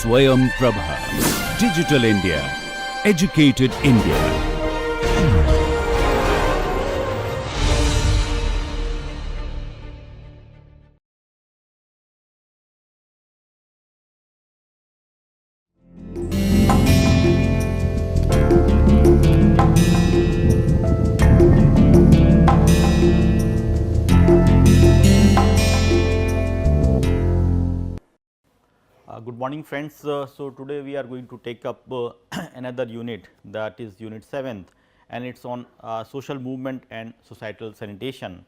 Swayam Prabha. Digital India. Educated India. Good morning friends. So today we are going to take up another unit, that is unit 7th, and it is on social movement and societal sanitation.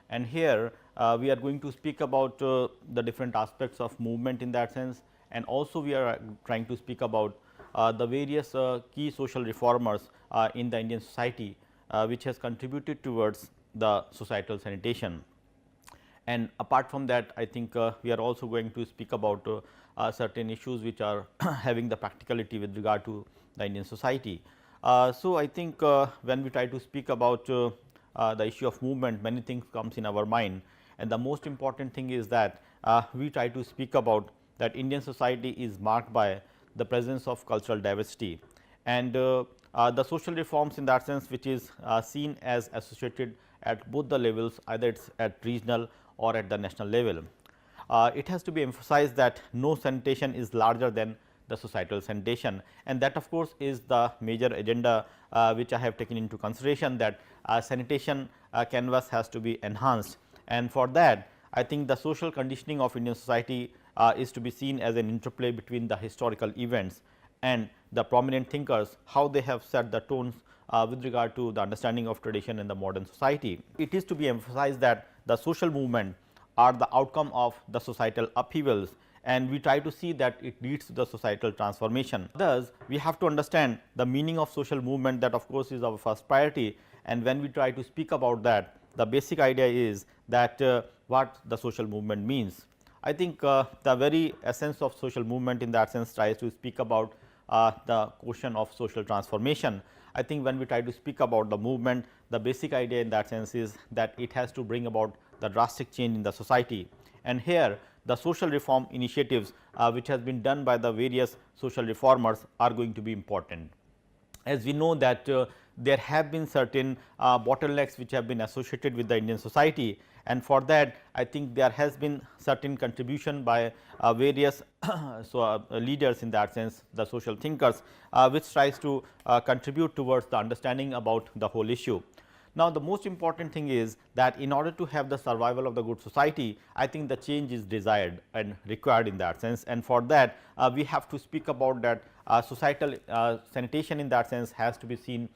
And here we are going to speak about the different aspects of movement in that sense, and also we are trying to speak about the various key social reformers in the Indian society which has contributed towards the societal sanitation. And apart from that, I think we are also going to speak about certain issues which are having the practicality with regard to the Indian society. So, I think when we try to speak about the issue of movement, many things comes in our mind, and the most important thing is that we try to speak about that Indian society is marked by the presence of cultural diversity, and the social reforms in that sense, which is seen as associated at both the levels, either it is at regional or at the national level. It has to be emphasized that no sanitation is larger than the societal sanitation, and that of course is the major agenda which I have taken into consideration, that sanitation canvas has to be enhanced, and for that I think the social conditioning of Indian society is to be seen as an interplay between the historical events and the prominent thinkers, how they have set the tones with regard to the understanding of tradition in the modern society. It is to be emphasized that the social movement are the outcome of the societal upheavals, and we try to see that it leads to the societal transformation. Thus, we have to understand the meaning of social movement, that of course is our first priority, and when we try to speak about that, the basic idea is that what the social movement means. I think the very essence of social movement in that sense tries to speak about the question of social transformation. I think when we try to speak about the movement, the basic idea in that sense is that it has to bring about the drastic change in the society, and here the social reform initiatives which has been done by the various social reformers are going to be important. As we know that there have been certain bottlenecks which have been associated with the Indian society, and for that I think there has been certain contribution by various leaders in that sense, the social thinkers, which tries to contribute towards the understanding about the whole issue. Now, the most important thing is that in order to have the survival of the good society, I think the change is desired and required in that sense, and for that we have to speak about that societal sanitation in that sense has to be seen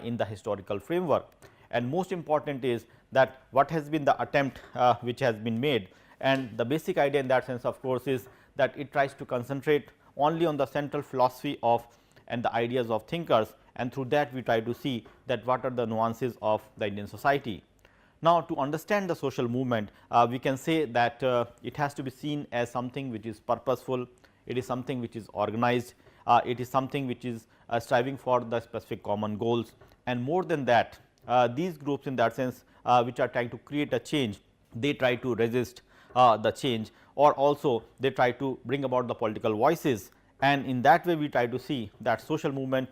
in the historical framework. And most important is that what has been the attempt which has been made, and the basic idea in that sense of course is that it tries to concentrate only on the central philosophy of and the ideas of thinkers, and through that we try to see that what are the nuances of the Indian society. Now, to understand the social movement, we can say that it has to be seen as something which is purposeful, it is something which is organized, it is something which is striving for the specific common goals, and more than that these groups in that sense which are trying to create a change, they try to resist the change, or also they try to bring about the political voices, and in that way we try to see that social movement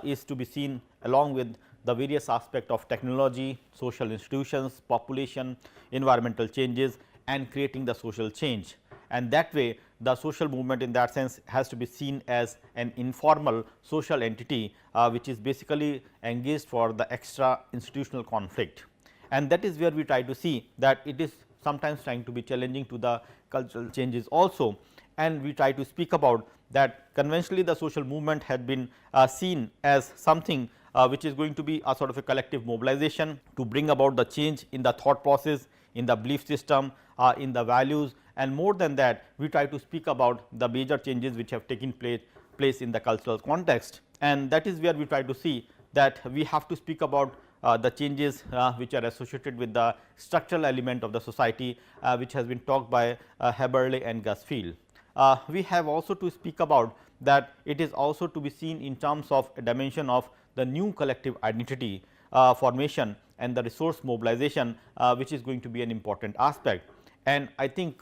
is to be seen along with the various aspect of technology, social institutions, population, environmental changes, and creating the social change. And that way the social movement in that sense has to be seen as an informal social entity which is basically engaged for the extra institutional conflict, and that is where we try to see that it is sometimes trying to be challenging to the cultural changes also. And we try to speak about that conventionally the social movement had been seen as something which is going to be a sort of a collective mobilization to bring about the change in the thought process, in the belief system, in the values, and more than that we try to speak about the major changes which have taken place in the cultural context, and that is where we try to see that we have to speak about the changes which are associated with the structural element of the society which has been talked by Haberle and Gusfield. We have also to speak about that it is also to be seen in terms of a dimension of the new collective identity formation and the resource mobilization which is going to be an important aspect. And I think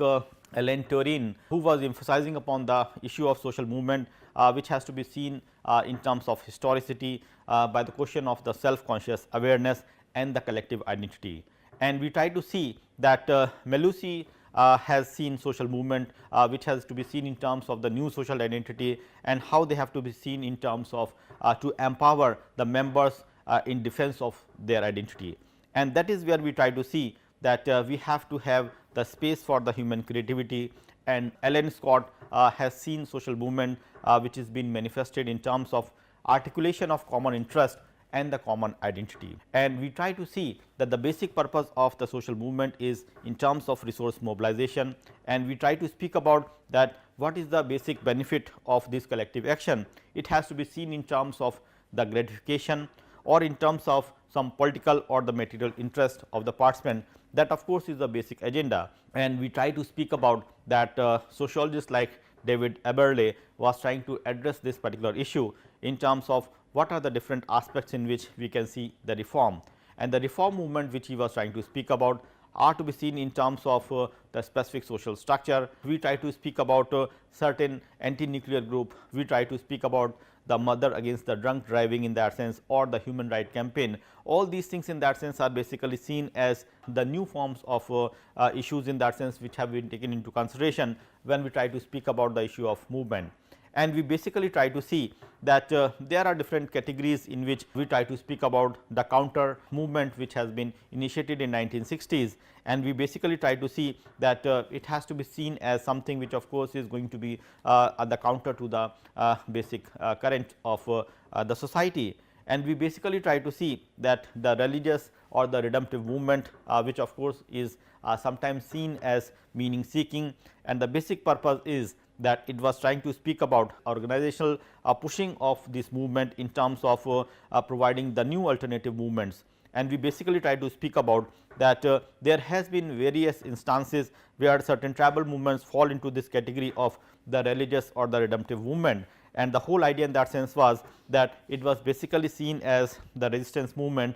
Ellen Turin, who was emphasizing upon the issue of social movement, which has to be seen in terms of historicity by the question of the self conscious awareness and the collective identity. And we try to see that Melusi has seen social movement which has to be seen in terms of the new social identity and how they have to be seen in terms of to empower the members in defense of their identity. And that is where we try to see that we have to have the space for the human creativity, and Alan Scott has seen social movement which is being manifested in terms of articulation of common interest and the common identity. And we try to see that the basic purpose of the social movement is in terms of resource mobilization, and we try to speak about that what is the basic benefit of this collective action. It has to be seen in terms of the gratification or in terms of some political or the material interest of the participant. That of course, is the basic agenda, and we try to speak about that sociologists like David Eberle was trying to address this particular issue in terms of what are the different aspects in which we can see the reform, and the reform movement which he was trying to speak about are to be seen in terms of the specific social structure. We try to speak about certain anti-nuclear group, we try to speak about the mother against the drunk driving in that sense, or the human right campaign. All these things in that sense are basically seen as the new forms of issues in that sense, which have been taken into consideration when we try to speak about the issue of movement. And we basically try to see that there are different categories in which we try to speak about the counter movement which has been initiated in 1960s, and we basically try to see that it has to be seen as something which of course is going to be the counter to the basic current of the society. And we basically try to see that the religious or the redemptive movement which of course is sometimes seen as meaning seeking, and the basic purpose is that it was trying to speak about organizational pushing of this movement in terms of providing the new alternative movements. And we basically try to speak about that there has been various instances where certain tribal movements fall into this category of the religious or the redemptive movement, and the whole idea in that sense was that it was basically seen as the resistance movement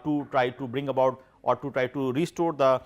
to try to bring about or to try to restore the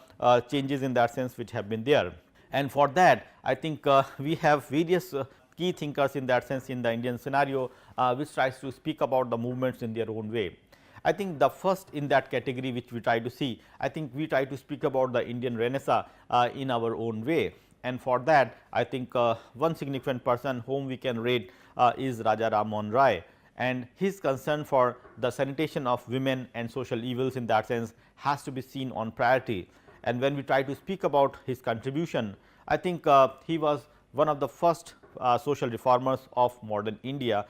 changes in that sense which have been there. And for that I think we have various key thinkers in that sense in the Indian scenario which tries to speak about the movements in their own way. I think the first in that category which we try to see, I think we try to speak about the Indian Renaissance in our own way, and for that I think one significant person whom we can rate is Raja Ram Mohan Roy, and his concern for the sanitation of women and social evils in that sense has to be seen on priority. And when we try to speak about his contribution, I think he was one of the first social reformers of modern India,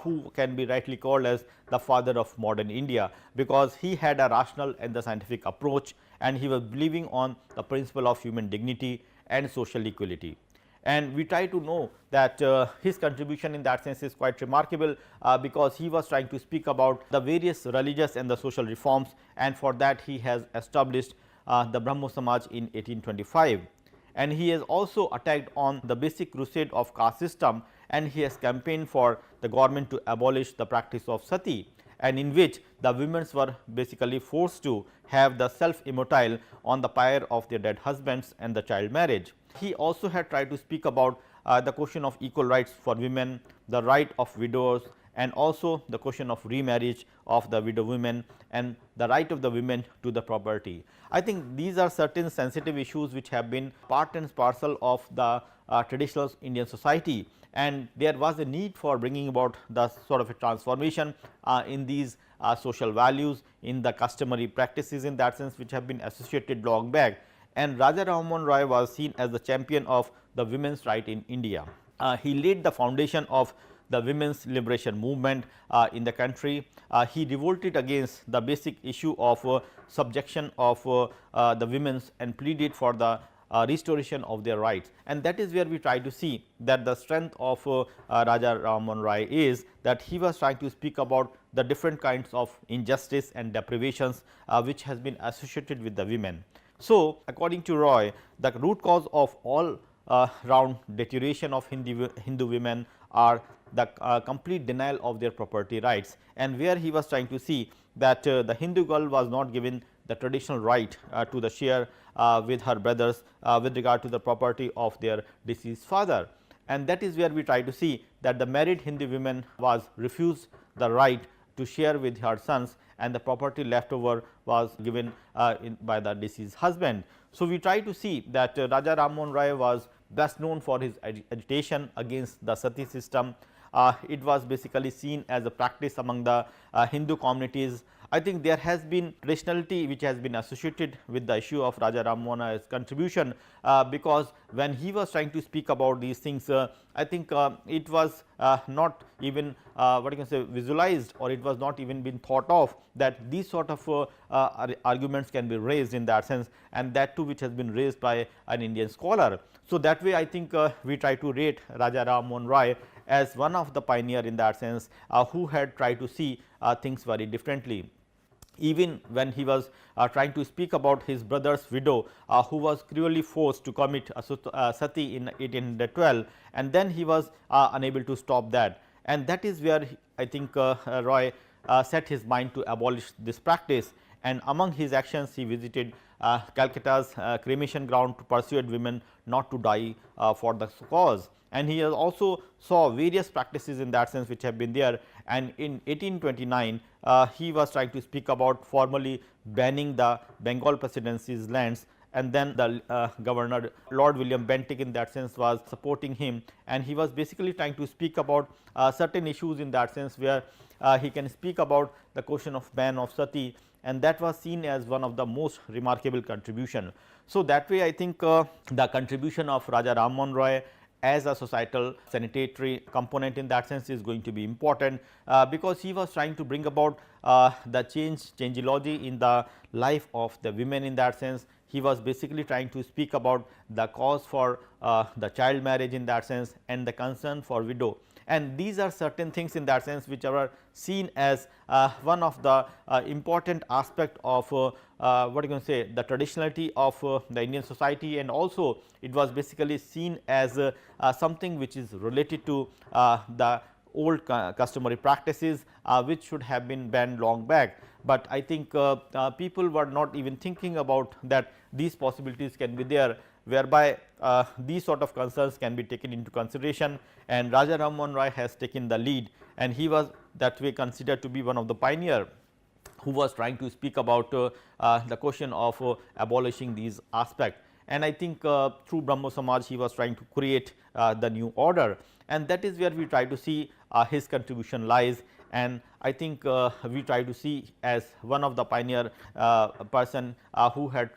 who can be rightly called as the father of modern India, because he had a rational and the scientific approach, and he was believing on the principle of human dignity and social equality. And we try to know that his contribution in that sense is quite remarkable, because he was trying to speak about the various religious and the social reforms, and for that he has established the Brahmo Samaj in 1825, and he has also attacked on the basic crusade of caste system, and he has campaigned for the government to abolish the practice of sati, and in which the women were basically forced to have the self immortale on the pyre of their dead husbands and the child marriage. He also had tried to speak about the question of equal rights for women, the right of widows, and also the question of remarriage of the widow women and the right of the women to the property. I think these are certain sensitive issues which have been part and parcel of the traditional Indian society, and there was a need for bringing about the sort of a transformation in these social values, in the customary practices in that sense which have been associated long back, and Raja Ram Mohan Roy was seen as the champion of the women's right in India. He laid the foundation of the women's liberation movement in the country. He revolted against the basic issue of subjection of the women's and pleaded for the restoration of their rights, and that is where we try to see that the strength of Raja Ram Mohan Roy is that he was trying to speak about the different kinds of injustice and deprivations which has been associated with the women. So, according to Roy, the root cause of all round deterioration of Hindu women are the complete denial of their property rights, and where he was trying to see that the Hindu girl was not given the traditional right to the share with her brothers with regard to the property of their deceased father. And that is where we try to see that the married Hindu woman was refused the right to share with her sons, and the property left over was given by the deceased husband. So, we try to see that Raja Ram Mohan Roy was best known for his agitation against the sati system. It was basically seen as a practice among the Hindu communities. I think there has been traditionality which has been associated with the issue of Raja Ram Mohan Roy's contribution, because when he was trying to speak about these things, I think it was not even what you can say visualized, or it was not even been thought of that these sort of arguments can be raised in that sense, and that too which has been raised by an Indian scholar. So, that way I think we try to rate Raja Ram Mohan Roy as one of the pioneer in that sense, who had tried to see things very differently. Even when he was trying to speak about his brother's widow, who was cruelly forced to commit sati in 1812, and then he was unable to stop that, and that is where I think Roy set his mind to abolish this practice. And among his actions, he visited Calcutta's cremation ground to persuade women not to die for the cause. And he has also saw various practices in that sense which have been there, and in 1829 he was trying to speak about formally banning the Bengal presidency's lands, and then the governor Lord William Bentinck in that sense was supporting him, and he was basically trying to speak about certain issues in that sense where he can speak about the question of ban of sati, and that was seen as one of the most remarkable contribution. So, that way I think the contribution of Raja Ram Mohan Roy as a societal sanitary component in that sense is going to be important, because he was trying to bring about the changeology in the life of the women in that sense. He was basically trying to speak about the cause for the child marriage in that sense, and the concern for widow, and these are certain things in that sense which are seen as one of the important aspect of what you can say the traditionality of the Indian society, and also it was basically seen as something which is related to the old customary practices which should have been banned long back. But I think people were not even thinking about that these possibilities can be there, whereby these sort of concerns can be taken into consideration, and Raja Ram Mohan Roy has taken the lead, and he was that way considered to be one of the pioneer who was trying to speak about the question of abolishing these aspects. And I think through Brahmo Samaj he was trying to create the new order, and that is where we try to see his contribution lies. And I think we try to see as one of the pioneer person who had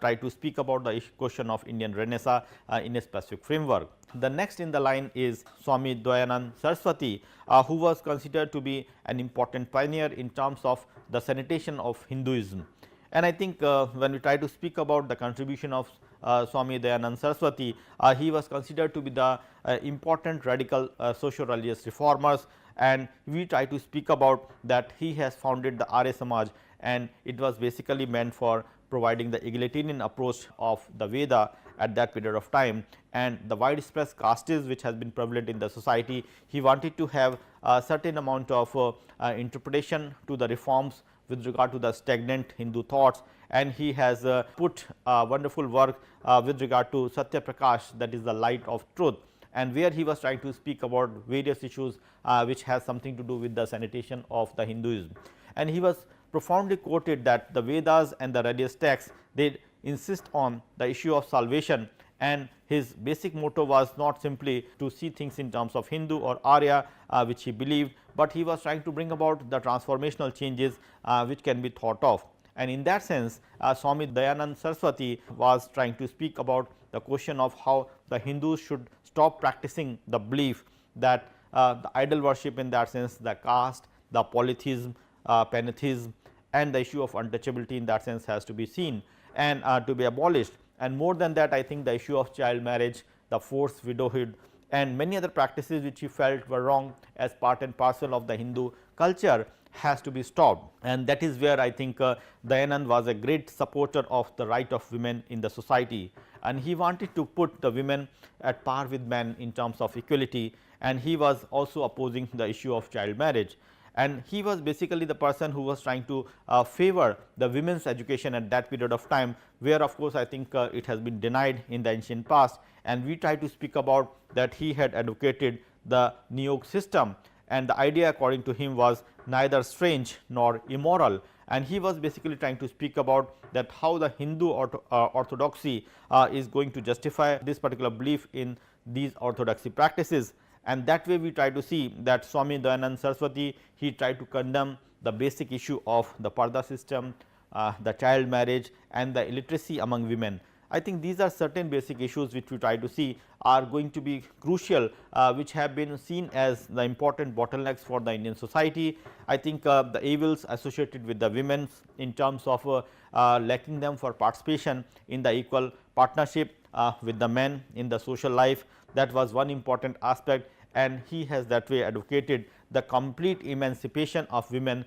tried to speak about the question of Indian Renaissance in a specific framework. The next in the line is Swami Dayanand Saraswati, who was considered to be an important pioneer in terms of the sanitation of Hinduism. And I think when we try to speak about the contribution of Swami Dayanand Saraswati, he was considered to be the important radical socio-religious reformers, and we try to speak about that he has founded the Arya Samaj, and it was basically meant for providing the egalitarian approach of the Veda at that period of time, and the widespread castes which has been prevalent in the society. He wanted to have a certain amount of interpretation to the reforms with regard to the stagnant Hindu thoughts, and he has put wonderful work with regard to Satya Prakash, that is the light of truth, and where he was trying to speak about various issues which has something to do with the sanitation of the Hinduism. And he was profoundly quoted that the Vedas and the religious texts, they insist on the issue of salvation, and his basic motto was not simply to see things in terms of Hindu or Arya which he believed, but he was trying to bring about the transformational changes which can be thought of. And in that sense Swami Dayanand Saraswati was trying to speak about the question of how the Hindus should stop practicing the belief that the idol worship in that sense, the caste, the polytheism, pantheism, and the issue of untouchability in that sense has to be seen and to be abolished. And more than that, I think the issue of child marriage, the forced widowhood, and many other practices which he felt were wrong as part and parcel of the Hindu culture has to be stopped. And that is where I think Dayanand was a great supporter of the right of women in the society, and he wanted to put the women at par with men in terms of equality, and he was also opposing the issue of child marriage. and he was basically the person who was trying to favor the women's education at that period of time, where of course, I think it has been denied in the ancient past, and we try to speak about that he had advocated the Niyog system, and the idea according to him was neither strange nor immoral, and he was basically trying to speak about that how the Hindu orthodoxy is going to justify this particular belief in these orthodoxy practices. And that way we try to see that Swami Dayanand Saraswati, he tried to condemn the basic issue of the Parda system, the child marriage and the illiteracy among women. I think these are certain basic issues which we try to see are going to be crucial, which have been seen as the important bottlenecks for the Indian society. I think the evils associated with the women in terms of lacking them for participation in the equal partnership with the men in the social life, that was one important aspect, and he has that way advocated the complete emancipation of women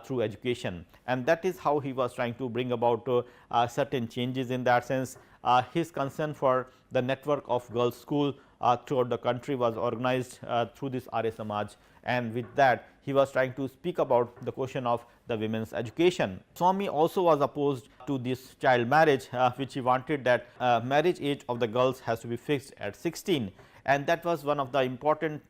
through education, and that is how he was trying to bring about certain changes in that sense. His concern for the network of girls school throughout the country was organized through this Arya Samaj, and with that he was trying to speak about the question of the women's education. Swami also was opposed to this child marriage, which he wanted that marriage age of the girls has to be fixed at 16, and that was one of the important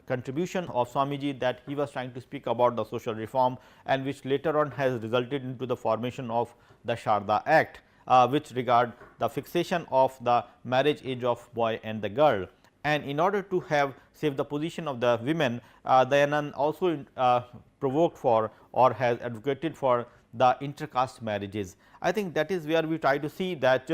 contribution of Swamiji, that he was trying to speak about the social reform, and which later on has resulted into the formation of the Sharda Act, which regard the fixation of the marriage age of boy and the girl. And in order to have save the position of the women, Dayanand also provoked for or has advocated for the intercaste marriages. I think that is where we try to see that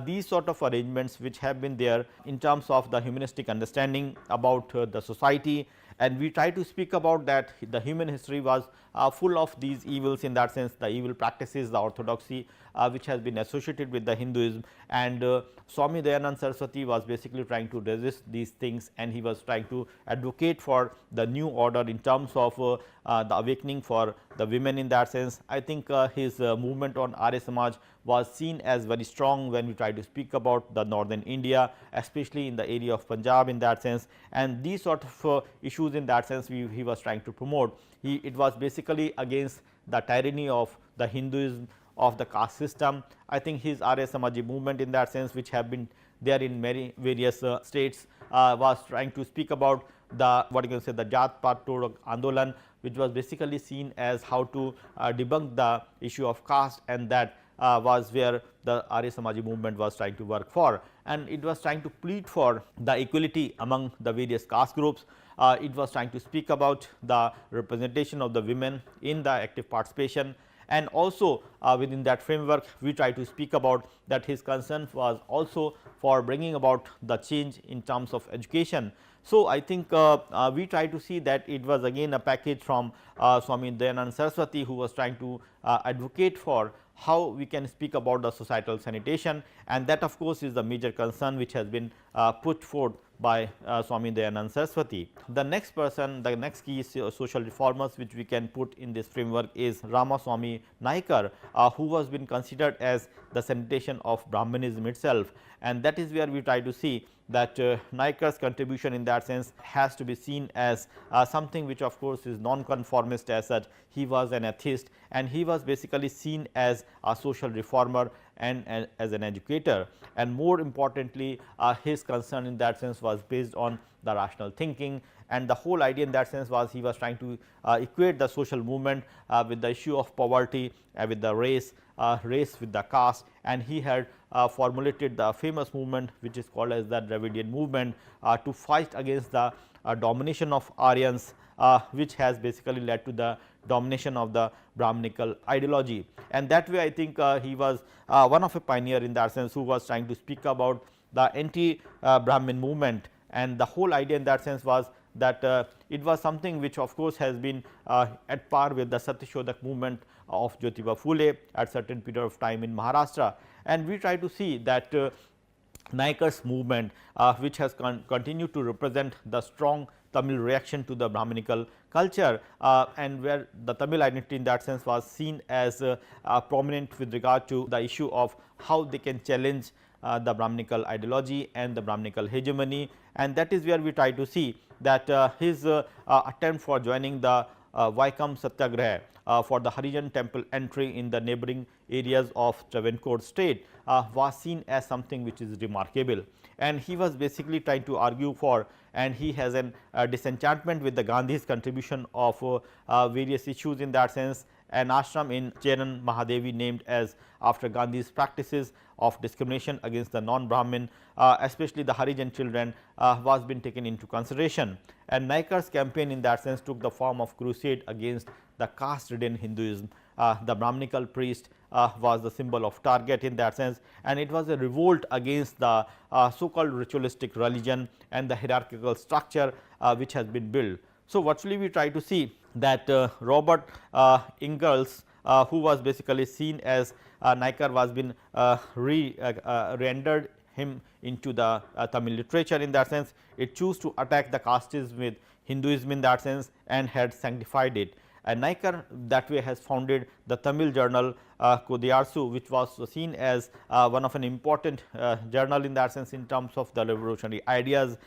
these sort of arrangements which have been there in terms of the humanistic understanding about the society, and we try to speak about that the human history was full of these evils, in that sense the evil practices, the orthodoxy which has been associated with the Hinduism, and Swami Dayanand Saraswati was basically trying to resist these things, and he was trying to advocate for the new order in terms of the awakening for the women in that sense. I think his movement on Arya Samaj was seen as very strong when we try to speak about the northern India, especially in the area of Punjab in that sense, and these sort of issues in that sense he was trying to promote. It was basically against the tyranny of the Hinduism, of the caste system. I think his Arya Samaji movement in that sense, which have been there in many various states, was trying to speak about the what you can say the Jat Pat Tod Andolan, which was basically seen as how to debunk the issue of caste, and that was where the Arya Samaji movement was trying to work for, and it was trying to plead for the equality among the various caste groups. It was trying to speak about the representation of the women in the active participation, and also within that framework we try to speak about that his concern was also for bringing about the change in terms of education. So, I think we try to see that it was again a package from Swami Dayanand Saraswati, who was trying to advocate for how we can speak about the societal sanitation, and that of course is the major concern which has been put forth by Swami Dayanand Saraswati. The next person, the next key social reformers which we can put in this framework is Ramaswamy Naikar, who was been considered as the sanitation of Brahmanism itself, and that is where we try to see that Naikar's contribution in that sense has to be seen as something which of course is non-conformist as such. He was an atheist, and he was basically seen as a social reformer and as an educator, and more importantly his concern in that sense was based on the rational thinking, and the whole idea in that sense was he was trying to equate the social movement with the issue of poverty, with the race with the caste, and he had formulated the famous movement which is called as the Dravidian movement to fight against the domination of Aryans, which has basically led to the domination of the Brahminical ideology. And that way I think he was one of a pioneer in that sense, who was trying to speak about the anti Brahmin movement, and the whole idea in that sense was that it was something which of course has been at par with the Satyashodak movement of Jyotiba Phule at certain period of time in Maharashtra. And we try to see that Naikar's movement which has continued to represent the strong Tamil reaction to the Brahminical culture, and where the Tamil identity in that sense was seen as prominent with regard to the issue of how they can challenge the Brahminical ideology and the Brahminical hegemony, and that is where we try to see that his attempt for joining the Vaikam Satyagraha for the Harijan temple entry in the neighboring areas of Travancore state was seen as something which is remarkable. And he was basically trying to argue for, and he has an disenchantment with the Gandhi's contribution of various issues in that sense. An ashram in Cheran Mahadevi named as after Gandhi's practices of discrimination against the non-Brahmin, especially the Harijan children, was being taken into consideration. And Naikar's campaign in that sense took the form of crusade against the caste-ridden Hinduism. The Brahminical priest was the symbol of target in that sense, and it was a revolt against the so-called ritualistic religion and the hierarchical structure which has been built. So, virtually we try to see that Robert Ingalls, who was basically seen as Naikar was been rendered him into the Tamil literature in that sense. It chose to attack the casteism with Hinduism in that sense and had sanctified it. And Naikar that way has founded the Tamil journal Kodiyarsu, which was seen as one of an important journal in that sense in terms of the revolutionary ideas.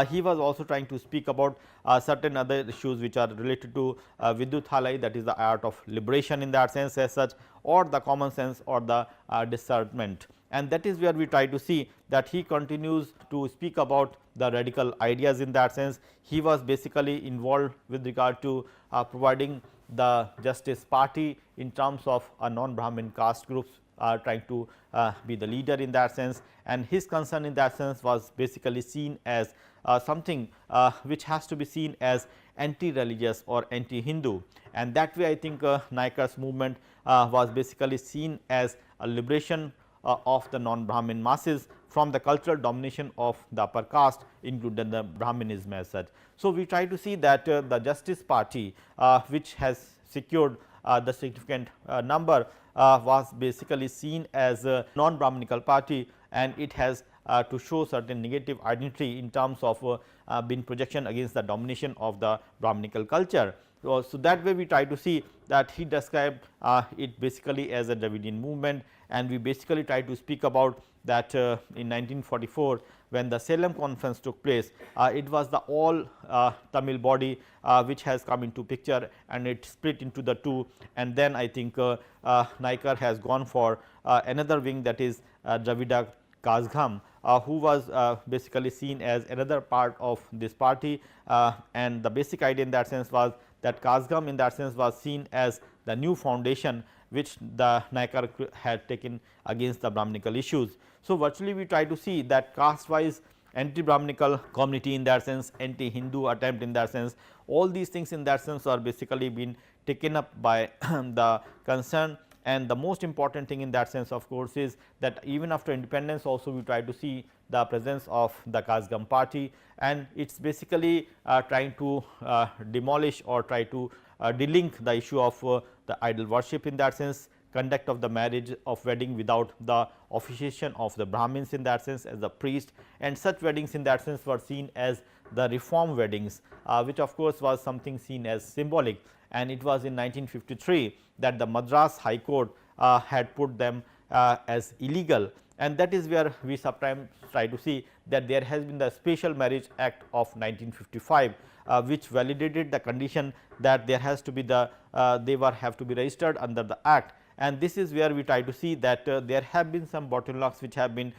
He was also trying to speak about certain other issues which are related to Vidyuthalai, that is the art of liberation in that sense as such, or the common sense or the discernment. And that is where we try to see that he continues to speak about the radical ideas in that sense. He was basically involved with regard to providing the Justice Party in terms of a non-Brahmin caste groups trying to be the leader in that sense, and his concern in that sense was basically seen as something which has to be seen as anti-religious or anti-Hindu, and that way I think Naikar's movement was basically seen as a liberation of the non-Brahmin masses from the cultural domination of the upper caste, including the Brahminism as such. So, we try to see that the Justice Party which has secured the significant number was basically seen as a non-Brahminical party, and it has to show certain negative identity in terms of being projection against the domination of the Brahminical culture. So, that way we try to see that he described it basically as a Dravidian movement, and we basically try to speak about that in 1944 when the Salem conference took place. It was the all Tamil body which has come into picture, and it split into the two, and then I think Naikar has gone for another wing, that is Dravida Kazhagam, who was basically seen as another part of this party, and the basic idea in that sense was that Kazhagam in that sense was seen as the new foundation which the Naikar had taken against the Brahminical issues. So, virtually we try to see that caste wise anti-Brahminical community in that sense, anti-Hindu attempt in that sense, all these things in that sense are basically been taken up by the concern. And the most important thing in that sense of course is that even after independence also we try to see the presence of the Kazhagam party, and it is basically trying to demolish or try to delink the issue of the idol worship in that sense, conduct of the marriage of wedding without the officiation of the Brahmins in that sense as the priest, and such weddings in that sense were seen as the reform weddings, which of course was something seen as symbolic. And it was in 1953 that the Madras High Court had put them as illegal, and that is where we sometimes try to see that there has been the Special Marriage Act of 1955, which validated the condition that there has to be the they were have to be registered under the act. And this is where we try to see that there have been some bottlenecks which have been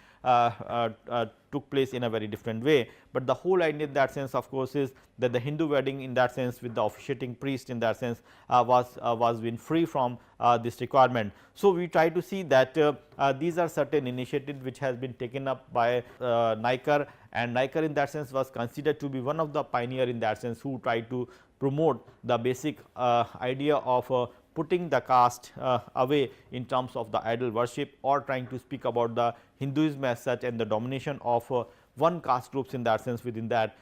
took place in a very different way, but the whole idea in that sense of course is that the Hindu wedding in that sense with the officiating priest in that sense was been free from this requirement. So, we try to see that these are certain initiatives which has been taken up by Naikar, and Naikar in that sense was considered to be one of the pioneer in that sense who tried to promote the basic idea of putting the caste away in terms of the idol worship, or trying to speak about the Hinduism as such and the domination of one caste groups in that sense within that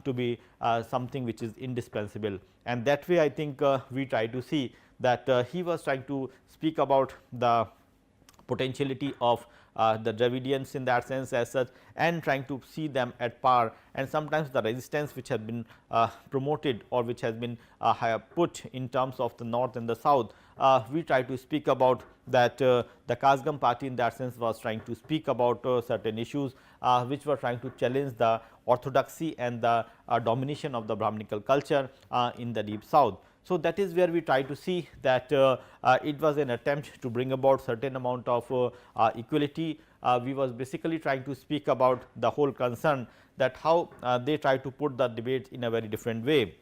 to be something which is indispensable. And that way I think we try to see that he was trying to speak about the potentiality of the Dravidians in that sense as such, and trying to see them at par, and sometimes the resistance which has been promoted or which has been put in terms of the north and the south. We try to speak about that the Kazhagam party in that sense was trying to speak about certain issues which were trying to challenge the orthodoxy and the domination of the Brahminical culture in the deep south. So, that is where we try to see that it was an attempt to bring about certain amount of equality. We was basically trying to speak about the whole concern that how they try to put the debate in a very different way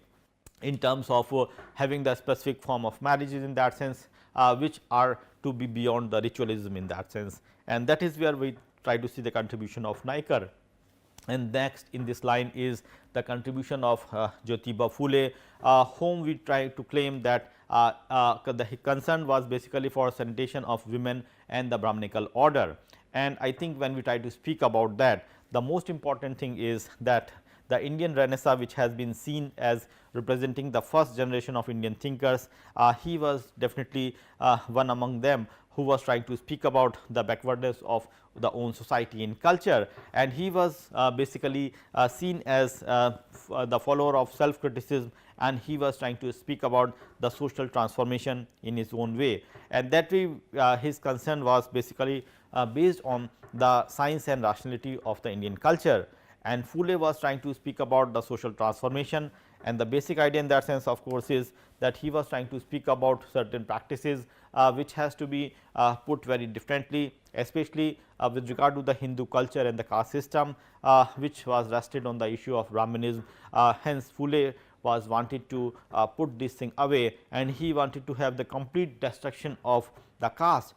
in terms of having the specific form of marriages in that sense, which are to be beyond the ritualism in that sense, and that is where we try to see the contribution of Naikar. And next in this line is the contribution of Jyotiba Phule, whom we try to claim that the concern was basically for sanitation of women and the Brahminical order. And I think when we try to speak about that, the most important thing is that the Indian Renaissance, which has been seen as representing the first generation of Indian thinkers, he was definitely one among them who was trying to speak about the backwardness of the own society in culture, and he was basically seen as the follower of self criticism, and he was trying to speak about the social transformation in his own way, and that way his concern was basically based on the science and rationality of the Indian culture. And Phule was trying to speak about the social transformation, and the basic idea in that sense of course is that he was trying to speak about certain practices which has to be put very differently, especially with regard to the Hindu culture and the caste system, which was rested on the issue of Brahmanism. Hence Phule was wanted to put this thing away, and he wanted to have the complete destruction of the caste,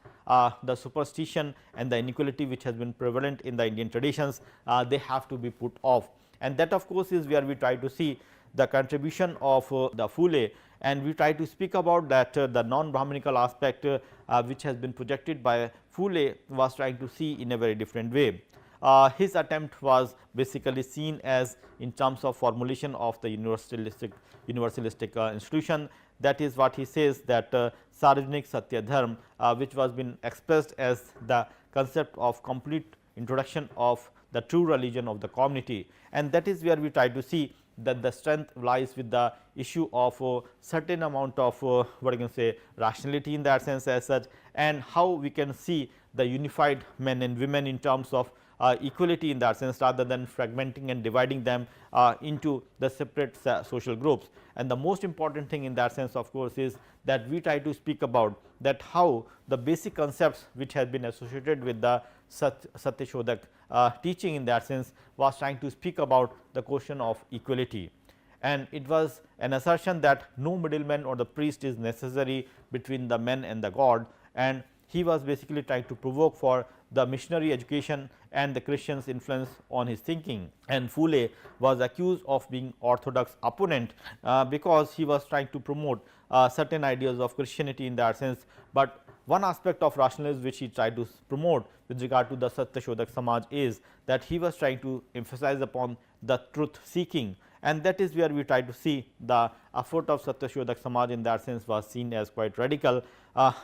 the superstition and the inequality which has been prevalent in the Indian traditions, they have to be put off. And that of course is where we try to see the contribution of the Phule, and we try to speak about that the non-Brahminical aspect which has been projected by Phule was trying to see in a very different way. His attempt was basically seen as in terms of formulation of the universalistic institution. That is what he says, that Sarvajanik Satya Dharma, which was been expressed as the concept of complete introduction of the true religion of the community, and that is where we try to see that the strength lies with the issue of certain amount of what you can say rationality in that sense as such, and how we can see the unified men and women in terms of equality in that sense, rather than fragmenting and dividing them into the separate social groups. And the most important thing in that sense of course is that we try to speak about that how the basic concepts which have been associated with the Satyashodak teaching in that sense was trying to speak about the question of equality, and it was an assertion that no middleman or the priest is necessary between the man and the God, and he was basically trying to provoke for the missionary education and the Christians' influence on his thinking. And Phule was accused of being orthodox opponent because he was trying to promote certain ideas of Christianity in that sense, but one aspect of rationalism which he tried to promote with regard to the Satyashodak Samaj is that he was trying to emphasize upon the truth seeking, and that is where we try to see the effort of Satyashodak Samaj in that sense was seen as quite radical,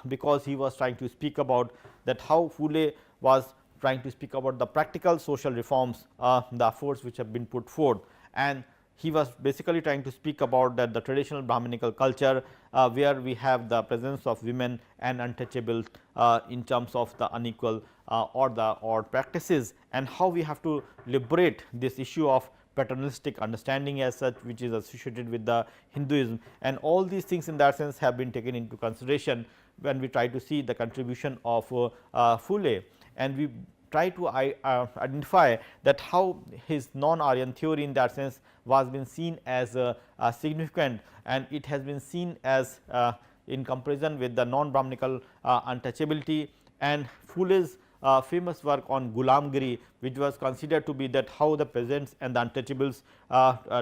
because he was trying to speak about that how Phule was trying to speak about the practical social reforms, the efforts which have been put forth, and he was basically trying to speak about that the traditional Brahminical culture where we have the presence of women and untouchables in terms of the unequal or the odd practices, and how we have to liberate this issue of paternalistic understanding as such, which is associated with the Hinduism, and all these things in that sense have been taken into consideration when we try to see the contribution of Phule, and we try to identify that how his non-Aryan theory in that sense was been seen as significant, and it has been seen as in comparison with the non-Brahminical untouchability, and Phule's famous work on Gulamgiri, which was considered to be that how the peasants and the untouchables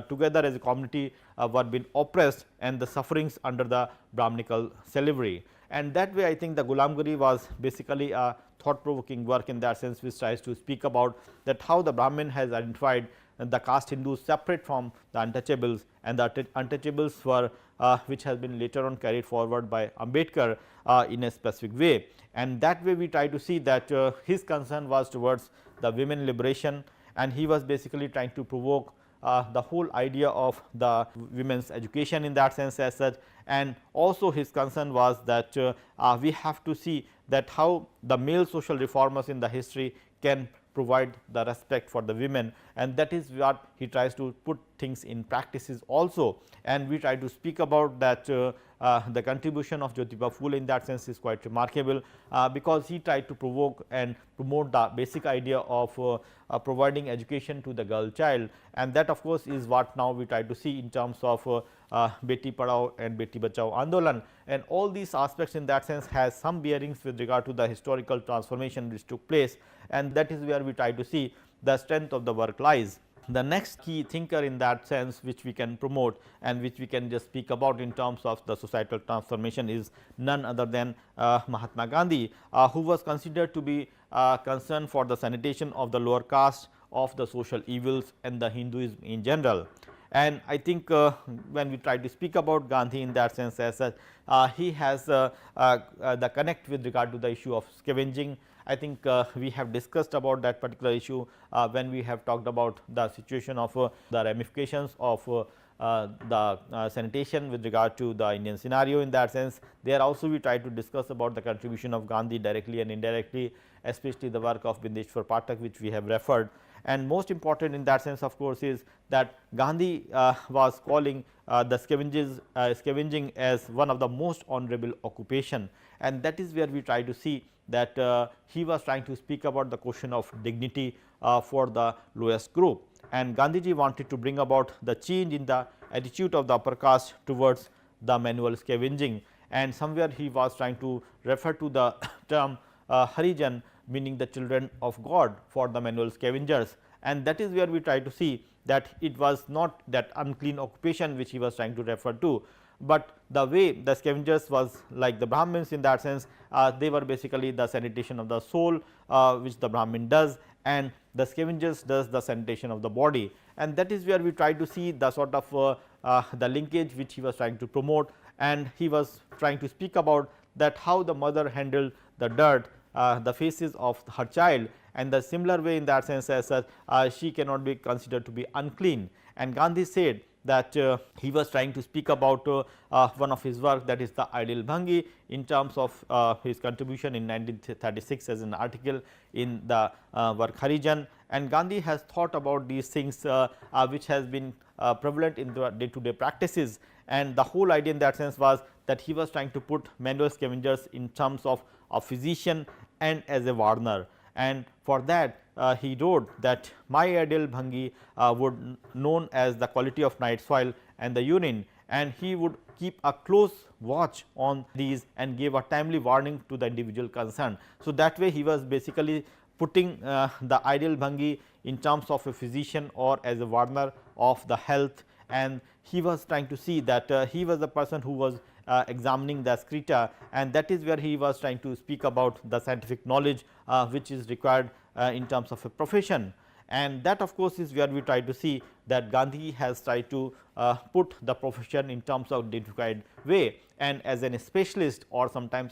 together as a community were being oppressed and the sufferings under the Brahminical slavery. And that way I think the Gulamgiri was basically a thought provoking work in that sense, which tries to speak about that how the Brahmin has identified the caste Hindus separate from the untouchables, and the untouchables were which has been later on carried forward by Ambedkar in a specific way. And that way we try to see that his concern was towards the women liberation, and he was basically trying to provoke the whole idea of the women's education in that sense as such, and also his concern was that we have to see that how the male social reformers in the history can provide the respect for the women, and that is what he tries to put things in practices also. And we try to speak about that the contribution of Jyotiba Phule in that sense is quite remarkable, because he tried to provoke and promote the basic idea of providing education to the girl child, and that of course is what now we try to see in terms of Beti Padhao and Beti Bachao Andolan, and all these aspects in that sense has some bearings with regard to the historical transformation which took place, and that is where we try to see the strength of the work lies. The next key thinker in that sense which we can promote and which we can just speak about in terms of the societal transformation is none other than Mahatma Gandhi, who was considered to be concerned for the sanitation of the lower caste, of the social evils and the Hinduism in general. And I think when we try to speak about Gandhi in that sense as such, he has the connect with regard to the issue of scavenging. I think we have discussed about that particular issue when we have talked about the situation of the ramifications of the sanitation with regard to the Indian scenario in that sense. There also we try to discuss about the contribution of Gandhi directly and indirectly, especially the work of Bindeshwar Pathak which we have referred. And most important in that sense of course is that Gandhi was calling the scavenging as one of the most honorable occupation, and that is where we try to see that he was trying to speak about the question of dignity for the lowest group, and Gandhiji wanted to bring about the change in the attitude of the upper caste towards the manual scavenging, and somewhere he was trying to refer to the term Harijan, meaning the children of God, for the manual scavengers, and that is where we try to see that it was not that unclean occupation which he was trying to refer to, but the way the scavengers was like the Brahmins in that sense, they were basically the sanitation of the soul which the Brahmin does, and the scavengers does the sanitation of the body, and that is where we try to see the sort of the linkage which he was trying to promote, and he was trying to speak about that how the mother handled the dirt, the faces of her child, and the similar way in that sense as she cannot be considered to be unclean. And Gandhi said that he was trying to speak about one of his work, that is the ideal Bhangi, in terms of his contribution in 1936 as an article in the work Harijan, and Gandhi has thought about these things which has been prevalent in the day to day practices, and the whole idea in that sense was that he was trying to put manual scavengers in terms of a physician and as a warner, and for that he wrote that my ideal Bhangi would known as the quality of night soil and the urine, and he would keep a close watch on these and gave a timely warning to the individual concerned. So, that way he was basically putting the ideal Bhangi in terms of a physician or as a warner of the health, and he was trying to see that he was the person who was examining the excreta, and that is where he was trying to speak about the scientific knowledge which is required in terms of a profession. And that of course is where we try to see that Gandhi has tried to put the profession in terms of dignified way and as an specialist, or sometimes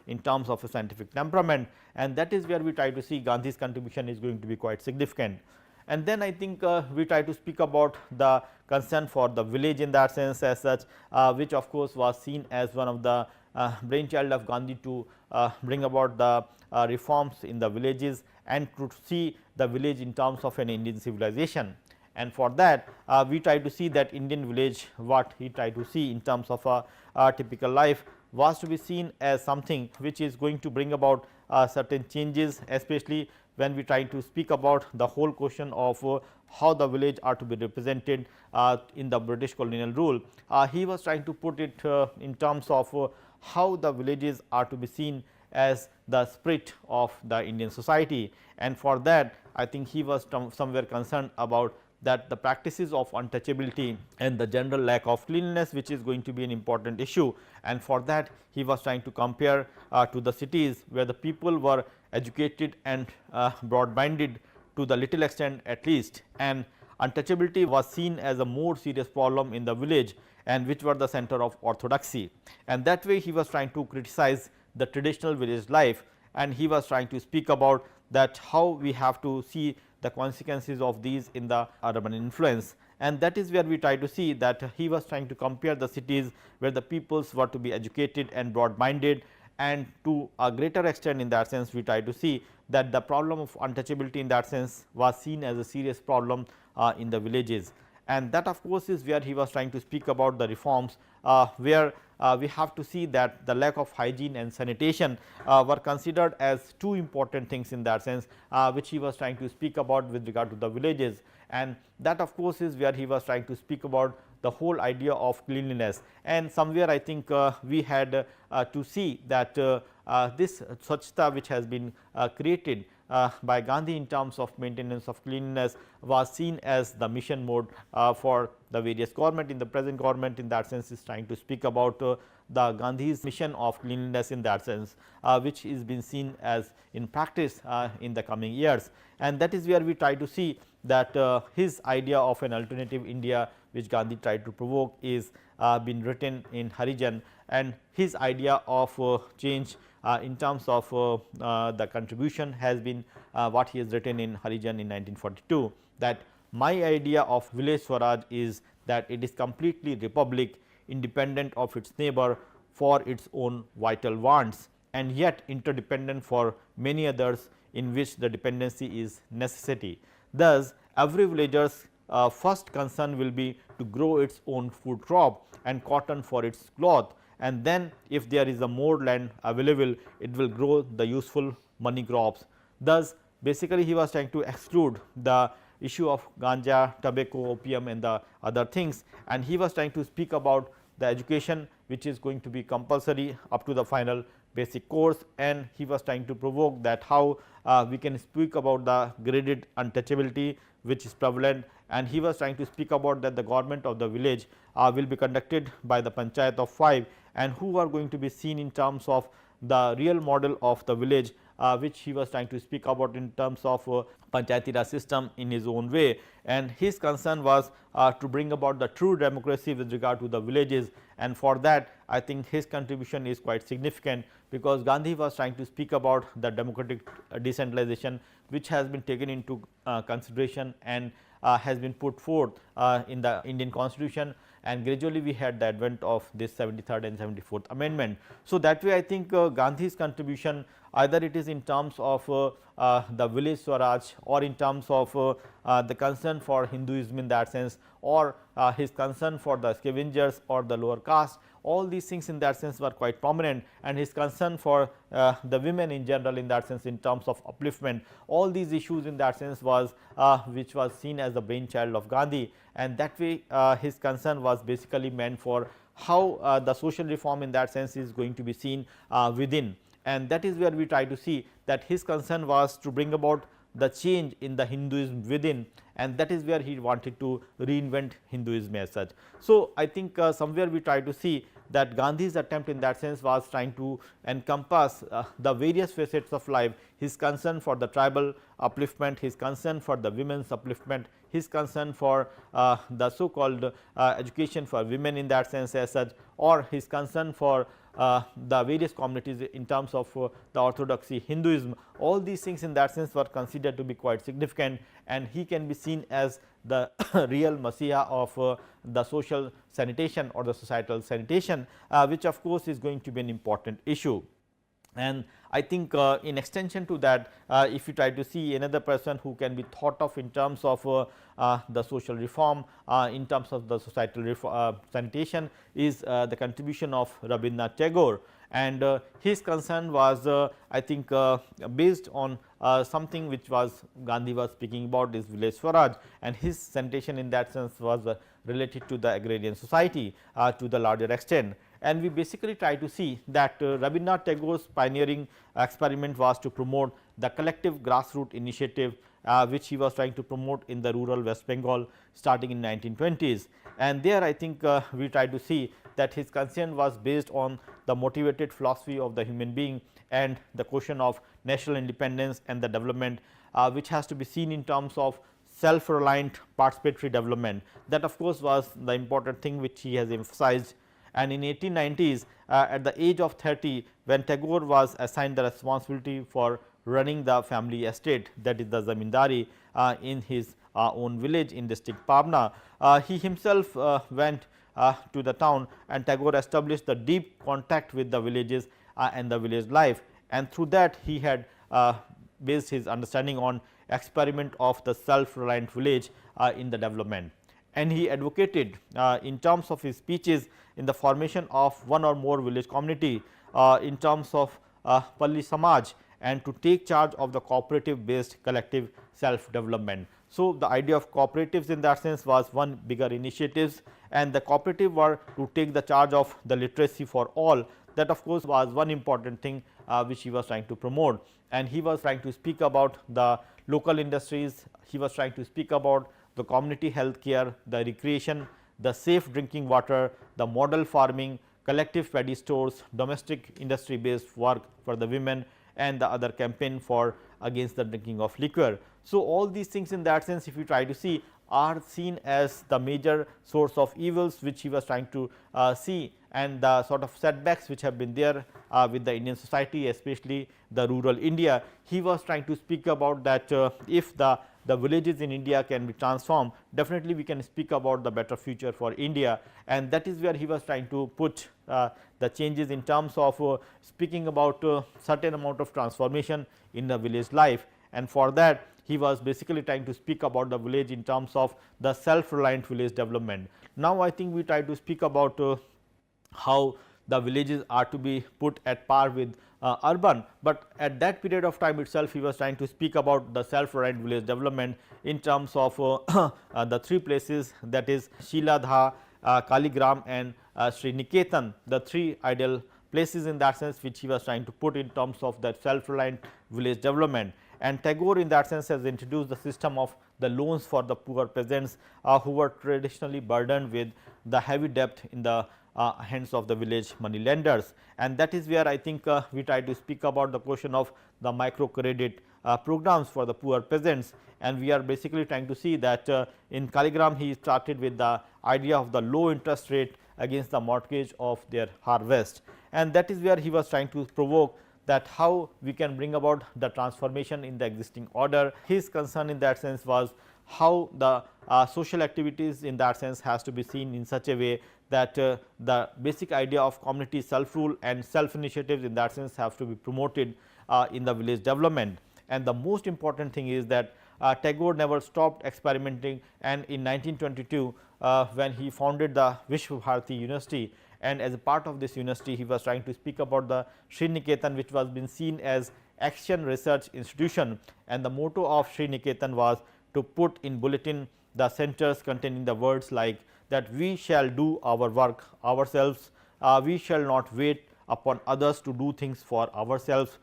in terms of a scientific temperament, and that is where we try to see Gandhi's contribution is going to be quite significant. And then I think we try to speak about the concern for the village in that sense as such, which of course was seen as one of the brainchild of Gandhi to bring about the reforms in the villages and to see the village in terms of an Indian civilization. And for that we try to see that Indian village, what he tried to see in terms of a typical life, was to be seen as something which is going to bring about certain changes, especially when we try to speak about the whole question of how the village are to be represented in the British colonial rule. He was trying to put it in terms of how the villages are to be seen as the spirit of the Indian society, and for that I think he was somewhere concerned about that the practices of untouchability and the general lack of cleanliness, which is going to be an important issue, and for that he was trying to compare to the cities where the people were educated and broad minded to the little extent at least, and untouchability was seen as a more serious problem in the village, and which were the center of orthodoxy. And that way he was trying to criticize the traditional village life, and he was trying to speak about that how we have to see the consequences of these in the urban influence, and that is where we try to see that he was trying to compare the cities where the peoples were to be educated and broad minded, and to a greater extent in that sense we try to see that the problem of untouchability in that sense was seen as a serious problem in the villages. And that of course, is where he was trying to speak about the reforms, where we have to see that the lack of hygiene and sanitation were considered as two important things in that sense, which he was trying to speak about with regard to the villages. And that of course, is where he was trying to speak about the whole idea of cleanliness. And somewhere I think we had to see that this Swachhta which has been created by Gandhi in terms of maintenance of cleanliness was seen as the mission mode for the various government. In the present government in that sense is trying to speak about the Gandhi's mission of cleanliness in that sense, which is been seen as in practice in the coming years. And that is where we try to see that his idea of an alternative India which Gandhi tried to provoke is been written in Harijan, and his idea of change in terms of the contribution has been what he has written in Harijan in 1942, that my idea of village Swaraj is that it is completely republic, independent of its neighbor for its own vital wants, and yet interdependent for many others, in which the dependency is necessity. Thus, every villager's first concern will be to grow its own food crop and cotton for its cloth, and then if there is a more land available, it will grow the useful money crops. Thus, basically he was trying to exclude the issue of ganja, tobacco, opium and the other things, and he was trying to speak about the education which is going to be compulsory up to the final basic course, and he was trying to provoke that how we can speak about the graded untouchability which is prevalent, and he was trying to speak about that the government of the village will be conducted by the panchayat of 5, and who are going to be seen in terms of the real model of the village, which he was trying to speak about in terms of panchayati raj system in his own way. And his concern was to bring about the true democracy with regard to the villages, and for that I think his contribution is quite significant, because Gandhi was trying to speak about the democratic decentralization which has been taken into consideration and has been put forth in the Indian constitution, and gradually we had the advent of this 73rd and 74th amendment. So, that way I think Gandhi's contribution, either it is in terms of the village Swaraj, or in terms of the concern for Hinduism in that sense, or his concern for the scavengers or the lower caste, all these things in that sense were quite prominent, and his concern for the women in general in that sense in terms of upliftment, all these issues in that sense was which was seen as the brainchild of Gandhi, and that way his concern was basically meant for how the social reform in that sense is going to be seen within. And that is where we try to see that his concern was to bring about the change in the Hinduism within, and that is where he wanted to reinvent Hinduism as such. So, I think somewhere we try to see that Gandhi's attempt in that sense was trying to encompass the various facets of life, his concern for the tribal upliftment, his concern for the women's upliftment, his concern for the so called education for women in that sense as such, or his concern for the various communities in terms of the orthodoxy Hinduism. All these things in that sense were considered to be quite significant, and he can be seen as the real messiah of the social sanitation or the societal sanitation, which of course is going to be an important issue. And I think in extension to that, if you try to see another person who can be thought of in terms of the social reform, in terms of the societal sanitation, is the contribution of Rabindranath Tagore, and his concern was I think based on something which was Gandhi was speaking about, is village Swaraj, and his sanitation in that sense was related to the agrarian society to the larger extent. And we basically try to see that Rabindranath Tagore's pioneering experiment was to promote the collective grassroots initiative which he was trying to promote in the rural West Bengal starting in 1920s. And there I think we try to see that his concern was based on the motivated philosophy of the human being and the question of national independence and the development which has to be seen in terms of self reliant participatory development. That of course was the important thing which he has emphasized. And in 1890s at the age of 30, when Tagore was assigned the responsibility for running the family estate, that is the zamindari in his own village in district Pabna, he himself went to the town, and Tagore established the deep contact with the villages and the village life, and through that he had based his understanding on experiment of the self reliant village in the development. And he advocated in terms of his speeches in the formation of one or more village community in terms of Palli Samaj, and to take charge of the cooperative based collective self development. So, the idea of cooperatives in that sense was one bigger initiatives, and the cooperative were to take the charge of the literacy for all. That of course, was one important thing which he was trying to promote, and he was trying to speak about the local industries, he was trying to speak about the community health care, the recreation, the safe drinking water, the model farming, collective paddy stores, domestic industry based work for the women, and the other campaign for against the drinking of liquor. So, all these things in that sense, if you try to see, are seen as the major source of evils which he was trying to see, and the sort of setbacks which have been there with the Indian society, especially the rural India. He was trying to speak about that if the villages in India can be transformed, definitely we can speak about the better future for India, and that is where he was trying to put the changes in terms of speaking about certain amount of transformation in the village life, and for that he was basically trying to speak about the village in terms of the self reliant village development. Now, I think we try to speak about how the villages are to be put at par with urban, but at that period of time itself he was trying to speak about the self reliant village development in terms of the three places, that is Shiladha, Kaligram and Sri Niketan, the three ideal places in that sense which he was trying to put in terms of that self reliant village development. And Tagore in that sense has introduced the system of the loans for the poor peasants who were traditionally burdened with the heavy debt in the hands of the village money lenders, and that is where I think we try to speak about the question of the micro credit programs for the poor peasants, and we are basically trying to see that in Kaligram he started with the idea of the low interest rate against the mortgage of their harvest, and that is where he was trying to provoke that how we can bring about the transformation in the existing order. His concern in that sense was how the social activities in that sense has to be seen in such a way that the basic idea of community self rule and self initiatives in that sense have to be promoted in the village development. And the most important thing is that Tagore never stopped experimenting, and in 1922 when he founded the Vishwa Bharati University, and as a part of this university he was trying to speak about the Sri Niketan, which was been seen as action research institution, and the motto of Sri Niketan was to put in bulletin the centers containing the words like that we shall do our work ourselves, we shall not wait upon others to do things for ourselves.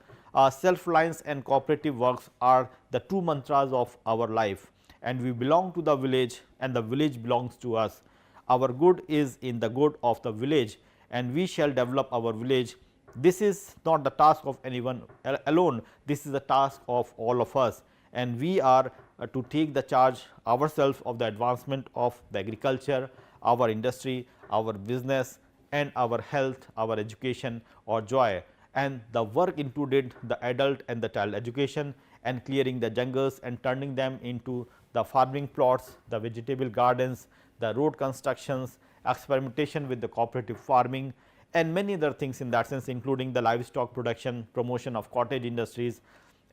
Self reliance and cooperative works are the two mantras of our life, and we belong to the village and the village belongs to us. Our good is in the good of the village, and we shall develop our village. This is not the task of anyone alone, this is the task of all of us, and we are to take the charge ourselves of the advancement of the agriculture, our industry, our business, and our health, our education or joy. And the work included the adult and the child education, and clearing the jungles and turning them into the farming plots, the vegetable gardens, the road constructions, experimentation with the cooperative farming, and many other things in that sense, including the livestock production, promotion of cottage industries.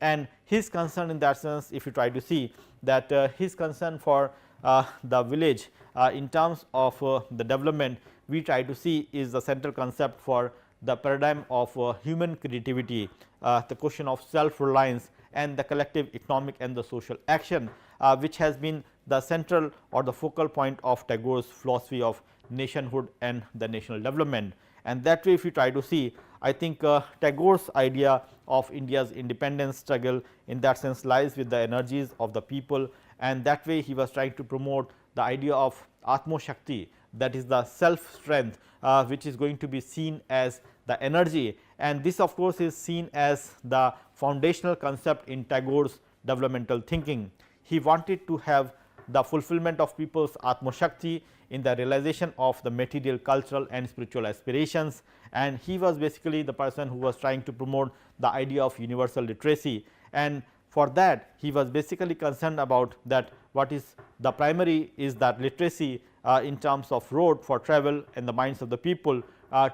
And his concern in that sense, if you try to see that his concern for the village in terms of the development, we try to see is the central concept for the paradigm of human creativity, the question of self reliance and the collective economic and the social action, which has been the central or the focal point of Tagore's philosophy of nationhood and the national development. And that way if you try to see, I think Tagore's idea of India's independence struggle in that sense lies with the energies of the people, and that way he was trying to promote the idea of Atma Shakti, that is the self strength which is going to be seen as the energy, and this of course is seen as the foundational concept in Tagore's developmental thinking. He wanted to have the fulfillment of people's Atma Shakti in the realization of the material, cultural and spiritual aspirations, and he was basically the person who was trying to promote the idea of universal literacy, and for that he was basically concerned about that what is the primary is that literacy in terms of road for travel and the minds of the people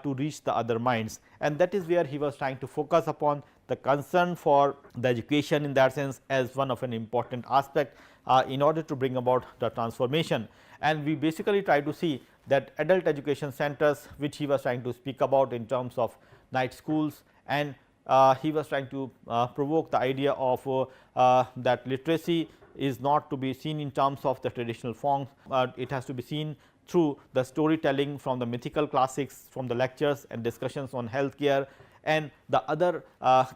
to reach the other minds, and that is where he was trying to focus upon the concern for the education in that sense as one of an important aspect in order to bring about the transformation. And we basically try to see that adult education centers, which he was trying to speak about in terms of night schools, and he was trying to provoke the idea of that literacy is not to be seen in terms of the traditional forms, it has to be seen through the storytelling from the mythical classics, from the lectures and discussions on healthcare and the other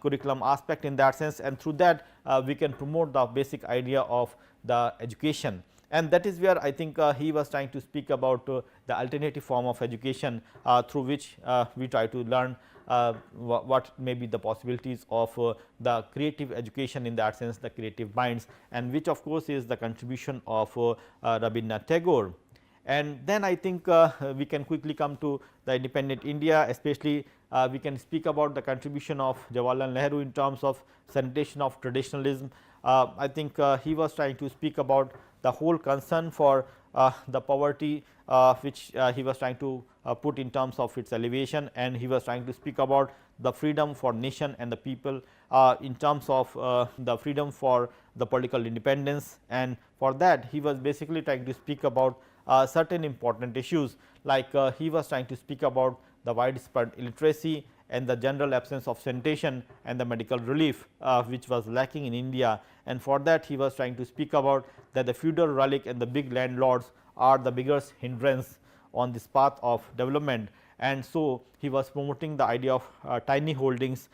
curriculum aspect in that sense, and through that we can promote the basic idea of the education. And that is where I think he was trying to speak about the alternative form of education through which we try to learn what may be the possibilities of the creative education in that sense, the creative minds, and which of course is the contribution of Rabindranath Tagore. And then I think we can quickly come to the independent India, especially we can speak about the contribution of Jawaharlal Nehru in terms of sanitation of traditionalism. I think he was trying to speak about the whole concern for the poverty which he was trying to put in terms of its elevation, and he was trying to speak about the freedom for nation and the people in terms of the freedom for the political independence, and for that he was basically trying to speak about certain important issues, like he was trying to speak about the widespread illiteracy and the general absence of sanitation and the medical relief which was lacking in India, and for that he was trying to speak about that the feudal relic and the big landlords are the biggest hindrance on this path of development. And so he was promoting the idea of tiny holdings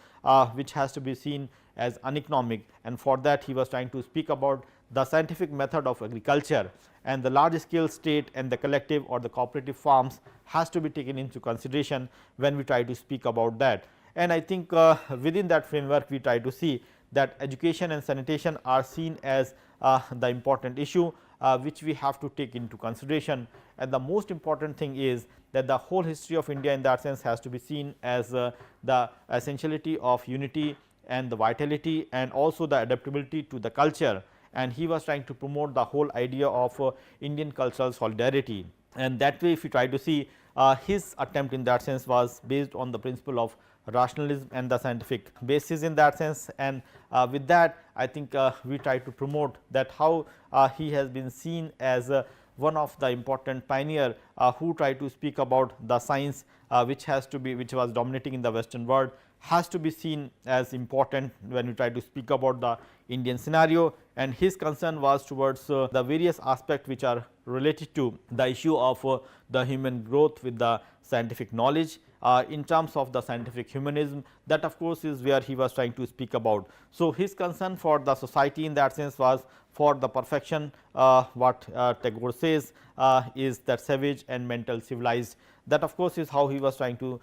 which has to be seen as uneconomic, and for that he was trying to speak about the scientific method of agriculture, and the large scale state and the collective or the cooperative farms has to be taken into consideration when we try to speak about that. And I think within that framework we try to see that education and sanitation are seen as the important issue which we have to take into consideration, and the most important thing is that the whole history of India in that sense has to be seen as the essentiality of unity and the vitality and also the adaptability to the culture, and he was trying to promote the whole idea of Indian cultural solidarity. And that way if you try to see his attempt in that sense was based on the principle of rationalism and the scientific basis in that sense, and with that I think we try to promote that how he has been seen as one of the important pioneer who try to speak about the science which has to be, which was dominating in the western world, has to be seen as important when we try to speak about the Indian scenario, and his concern was towards the various aspects which are related to the issue of the human growth with the scientific knowledge in terms of the scientific humanism, that of course is where he was trying to speak about. So his concern for the society in that sense was for the perfection what Tagore says is that savage and mental civilized, that of course is how he was trying to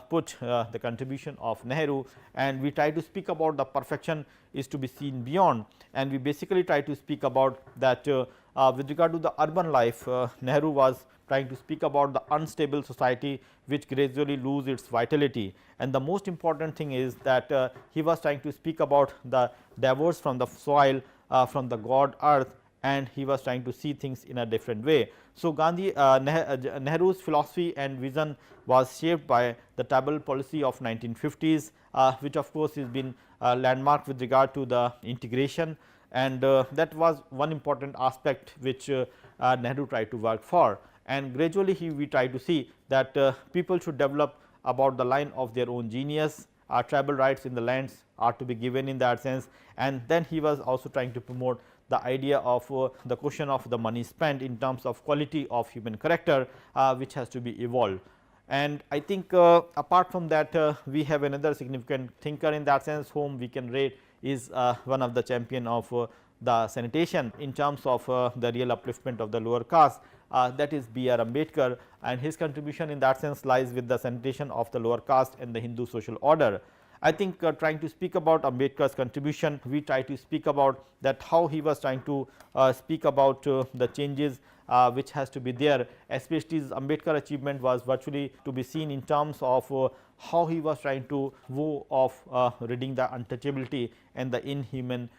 put the contribution of Nehru, and we try to speak about the perfection is to be seen beyond, and we basically try to speak about that with regard to the urban life. Nehru was trying to speak about the unstable society which gradually lose its vitality, and the most important thing is that he was trying to speak about the divorce from the soil from the god earth, and he was trying to see things in a different way. So Gandhi Nehru's philosophy and vision was shaped by the tribal policy of 1950s which of course has been landmark with regard to the integration, and that was one important aspect which Nehru tried to work for, and gradually we try to see that people should develop about the line of their own genius, tribal rights in the lands are to be given in that sense, and then he was also trying to promote the idea of the question of the money spent in terms of quality of human character which has to be evolved. And I think apart from that we have another significant thinker in that sense whom we can rate is one of the champion of the sanitation in terms of the real upliftment of the lower caste, that is B. R. Ambedkar, and his contribution in that sense lies with the sanitation of the lower caste and the Hindu social order. I think trying to speak about Ambedkar's contribution, we try to speak about that how he was trying to speak about the changes which has to be there, especially his Ambedkar achievement was virtually to be seen in terms of how he was trying to vow of ridding the untouchability and the inhuman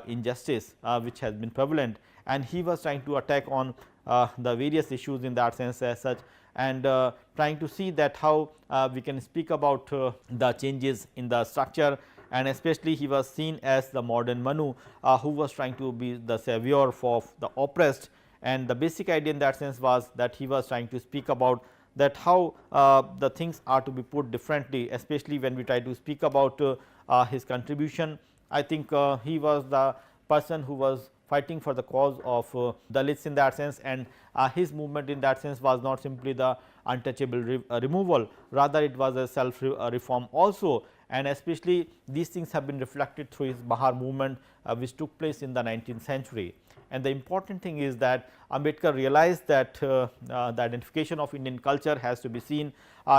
injustice which has been prevalent, and he was trying to attack on the various issues in that sense as such, and trying to see that how we can speak about the changes in the structure, and especially he was seen as the modern Manu who was trying to be the savior for the oppressed, and the basic idea in that sense was that he was trying to speak about that how the things are to be put differently, especially when we try to speak about his contribution. I think he was the person who was fighting for the cause of Dalits in that sense, and his movement in that sense was not simply the untouchable removal, rather it was a self reform also, and especially these things have been reflected through his Bahar movement which took place in the 19th century. And the important thing is that Ambedkar realized that the identification of Indian culture has to be seen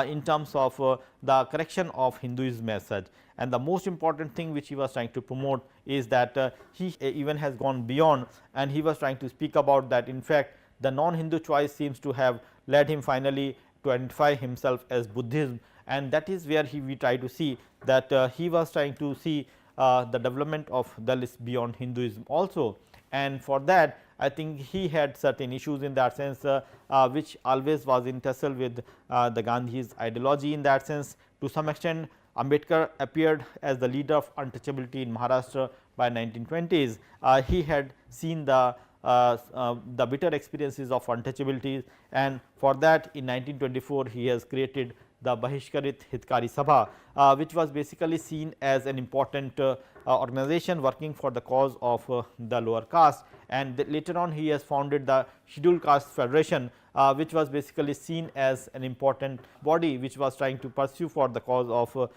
in terms of the correction of Hinduism as such. And the most important thing which he was trying to promote is that he even has gone beyond, and he was trying to speak about that in fact the non-Hindu choice seems to have led him finally to identify himself as Buddhism, and that is where we try to see that he was trying to see the development of Dalits beyond Hinduism also. And for that I think he had certain issues in that sense which always was in tussle with the Gandhi's ideology in that sense. To some extent Ambedkar appeared as the leader of untouchability in Maharashtra by 1920s. He had seen the bitter experiences of untouchability, and for that in 1924 he has created the Bahishkarit Hitkari Sabha, which was basically seen as an important organization working for the cause of the lower caste, and later on he has founded the Scheduled Caste Federation, which was basically seen as an important body which was trying to pursue for the cause of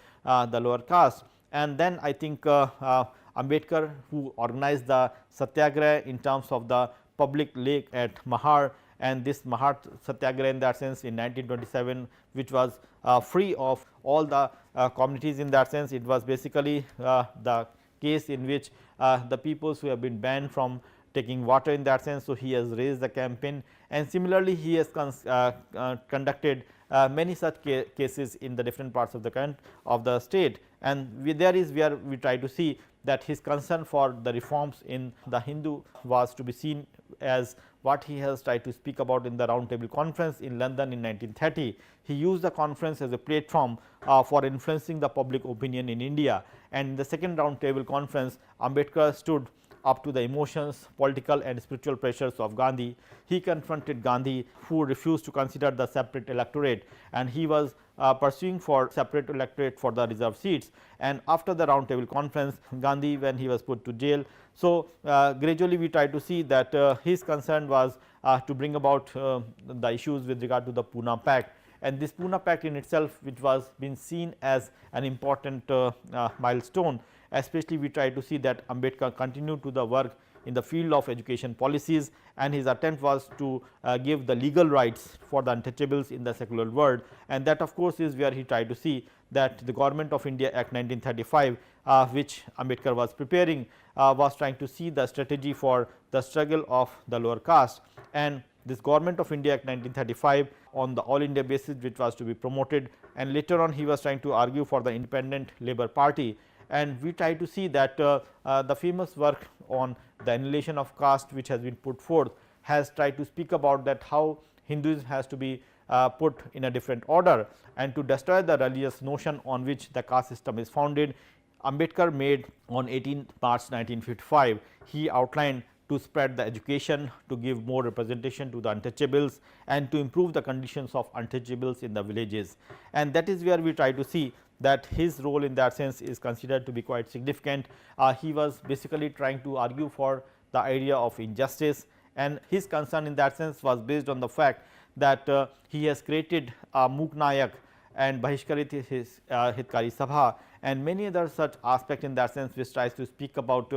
the lower caste. And then I think Ambedkar, who organized the Satyagraha in terms of the public lake at Mahar, and this Mahar Satyagraha in that sense in 1927, which was free of all the communities in that sense. It was basically the case in which the peoples who have been banned from taking water in that sense. So, he has raised the campaign, and similarly he has conducted many such cases in the different parts of the state, and there is where we try to see that his concern for the reforms in the Hindu was to be seen as what he has tried to speak about in the Round Table Conference in London in 1930. He used the conference as a platform for influencing the public opinion in India, and in the second Round Table Conference Ambedkar stood up to the emotions, political and spiritual pressures of Gandhi. He confronted Gandhi, who refused to consider the separate electorate, and he was pursuing for separate electorate for the reserved seats. And after the Round Table Conference, Gandhi, when he was put to jail, so gradually we try to see that his concern was to bring about the issues with regard to the Pune Pact, and this Pune Pact in itself, which was been seen as an important milestone. Especially we try to see that Ambedkar continued to the work in the field of education policies, and his attempt was to give the legal rights for the untouchables in the secular world, and that of course is where he tried to see that the Government of India Act 1935, which Ambedkar was preparing, was trying to see the strategy for the struggle of the lower caste, and this Government of India Act 1935 on the all India basis, which was to be promoted, and later on he was trying to argue for the Independent Labour Party. And we try to see that the famous work on the annihilation of caste, which has been put forth, has tried to speak about that how Hinduism has to be put in a different order, and to destroy the religious notion on which the caste system is founded. Ambedkar made on 18th March 1955, he outlined to spread the education, to give more representation to the untouchables, and to improve the conditions of untouchables in the villages. And that is where we try to see that his role in that sense is considered to be quite significant. He was basically trying to argue for the idea of injustice, and his concern in that sense was based on the fact that he has created Mook Nayak and Bahishkarit Hitkari Sabha and many other such aspects in that sense, which tries to speak about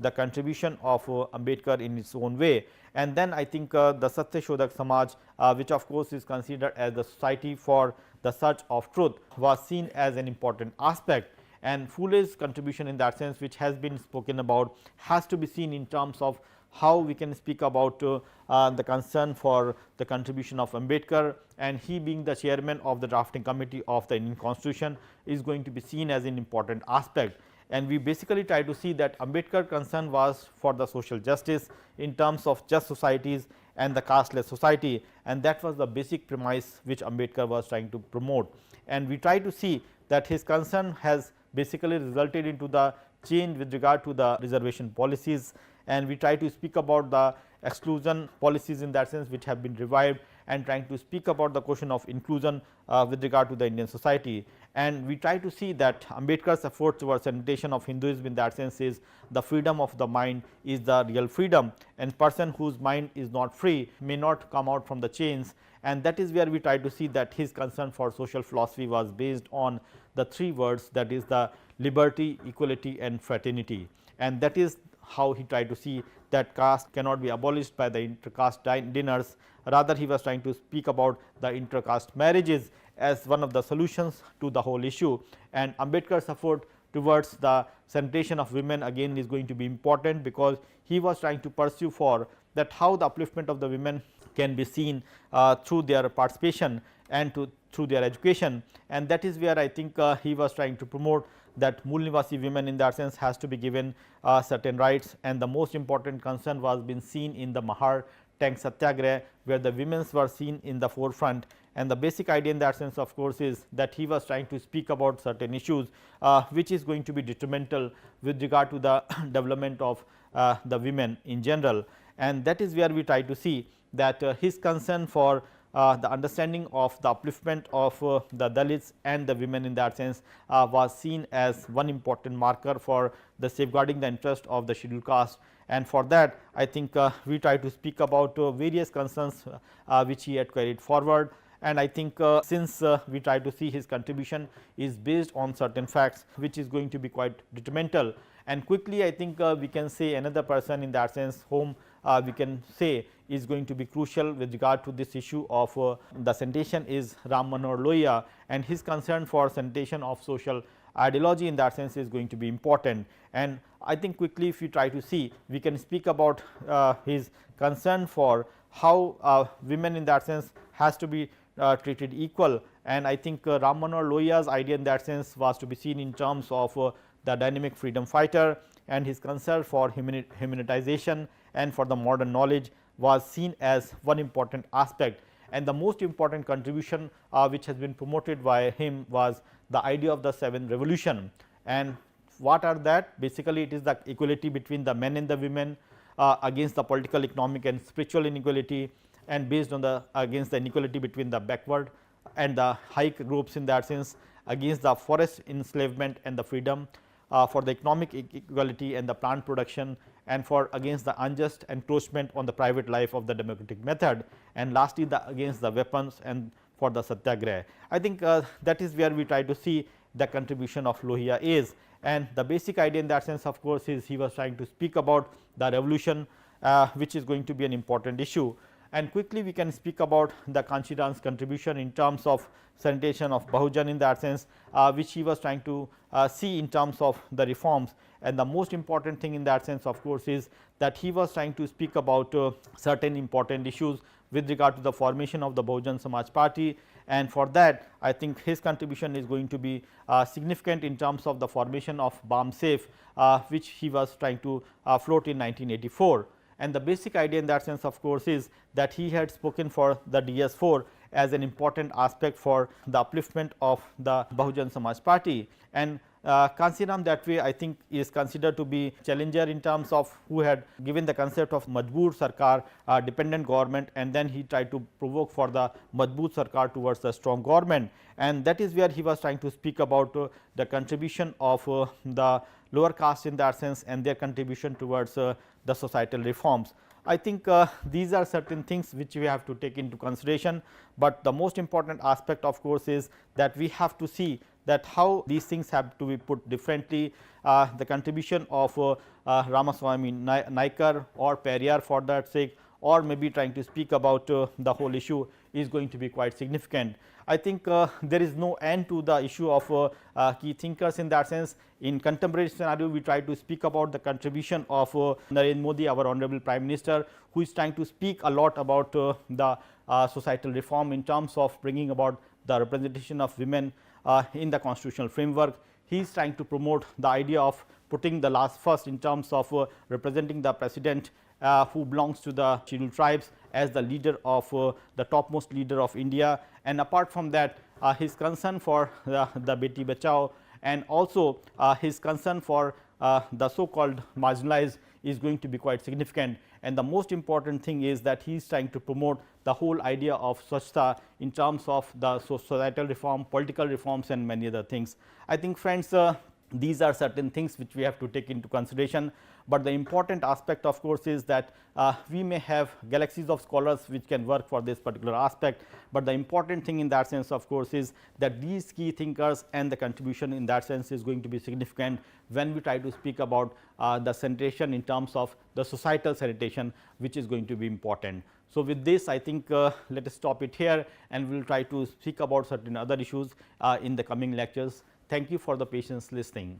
the contribution of Ambedkar in its own way. And then I think the Satya Shodhak Samaj, which of course is considered as the society for the search of truth, was seen as an important aspect, and Phule's contribution in that sense, which has been spoken about, has to be seen in terms of how we can speak about the concern for the contribution of Ambedkar, and he being the chairman of the drafting committee of the Indian Constitution is going to be seen as an important aspect. And we basically try to see that Ambedkar concern was for the social justice in terms of just societies, and the casteless society, and that was the basic premise which Ambedkar was trying to promote. And we try to see that his concern has basically resulted into the change with regard to the reservation policies, and we try to speak about the exclusion policies in that sense which have been revived, and trying to speak about the question of inclusion with regard to the Indian society. And we try to see that Ambedkar's efforts towards sanitation of Hinduism in that sense is the freedom of the mind is the real freedom, and person whose mind is not free may not come out from the chains, and that is where we try to see that his concern for social philosophy was based on the three words, that is the liberty, equality and fraternity, and that is how he tried to see that caste cannot be abolished by the inter-caste dinners. Rather, he was trying to speak about the inter-caste marriages as one of the solutions to the whole issue, and Ambedkar's effort towards the sanitation of women again is going to be important, because he was trying to pursue for that how the upliftment of the women can be seen through their participation and through their education, and that is where I think he was trying to promote that Mool Nivasi women in that sense has to be given certain rights, and the most important concern was been seen in the Mahar tank satyagraha, where the women were seen in the forefront, and the basic idea in that sense of course is that he was trying to speak about certain issues which is going to be detrimental with regard to the development of the women in general, and that is where we try to see that his concern for the understanding of the upliftment of the Dalits and the women in that sense was seen as one important marker for the safeguarding the interest of the scheduled caste, and for that I think we try to speak about various concerns which he had carried forward, and I think since we try to see his contribution is based on certain facts which is going to be quite detrimental, and quickly I think we can say another person in that sense whom we can say is going to be crucial with regard to this issue of the sanitation is Ram Manohar Lohia, and his concern for sanitation of social ideology in that sense is going to be important. And I think quickly if we try to see, we can speak about his concern for how women in that sense has to be treated equal, and I think Ram Manohar Lohia's idea in that sense was to be seen in terms of the dynamic freedom fighter, and his concern for humanitization and for the modern knowledge was seen as one important aspect, and the most important contribution which has been promoted by him was the idea of the 7 revolution. And what are that? Basically it is the equality between the men and the women against the political, economic and spiritual inequality, and based on the against the inequality between the backward and the high groups in that sense, against the forest enslavement and the freedom, for the economic equality and the plant production, and for against the unjust encroachment on the private life of the democratic method, and lastly the against the weapons and for the satyagraha. I think that is where we try to see the contribution of Lohia is, and the basic idea in that sense of course is he was trying to speak about the revolution which is going to be an important issue. And quickly we can speak about the Kanchiran's contribution in terms of sanitation of Bahujan in that sense, which he was trying to see in terms of the reforms, and the most important thing in that sense of course is that he was trying to speak about certain important issues with regard to the formation of the Bahujan Samaj Party, and for that I think his contribution is going to be significant in terms of the formation of BAMSAFE, which he was trying to float in 1984. And the basic idea in that sense of course is that he had spoken for the DS4 as an important aspect for the upliftment of the Bahujan Samaj Party, and Kanchiram that way I think is considered to be challenger in terms of who had given the concept of Majboor Sarkar, dependent government, and then he tried to provoke for the Majboot Sarkar towards a strong government, and that is where he was trying to speak about the contribution of the lower caste in that sense and their contribution towards the societal reforms. I think these are certain things which we have to take into consideration, but the most important aspect of course is that we have to see that how these things have to be put differently. The contribution of Ramaswamy Naikar or Periyar for that sake, or maybe trying to speak about the whole issue is going to be quite significant. I think there is no end to the issue of key thinkers in that sense. In contemporary scenario, we try to speak about the contribution of Narendra Modi, our honorable Prime Minister, who is trying to speak a lot about the societal reform in terms of bringing about the representation of women in the constitutional framework. He is trying to promote the idea of putting the last first in terms of representing the president who belongs to the scheduled tribes as the leader of the topmost leader of India, and apart from that his concern for the Beti Bachao, and also his concern for the so called marginalized is going to be quite significant. And the most important thing is that he is trying to promote the whole idea of Swachhta in terms of the societal reform, political reforms, and many other things. I think, friends, these are certain things which we have to take into consideration, but the important aspect of course is that we may have galaxies of scholars which can work for this particular aspect, but the important thing in that sense of course is that these key thinkers and the contribution in that sense is going to be significant when we try to speak about the sanitation in terms of the societal sanitation, which is going to be important. So, with this I think let us stop it here, and we will try to speak about certain other issues in the coming lectures. Thank you for the patience listening.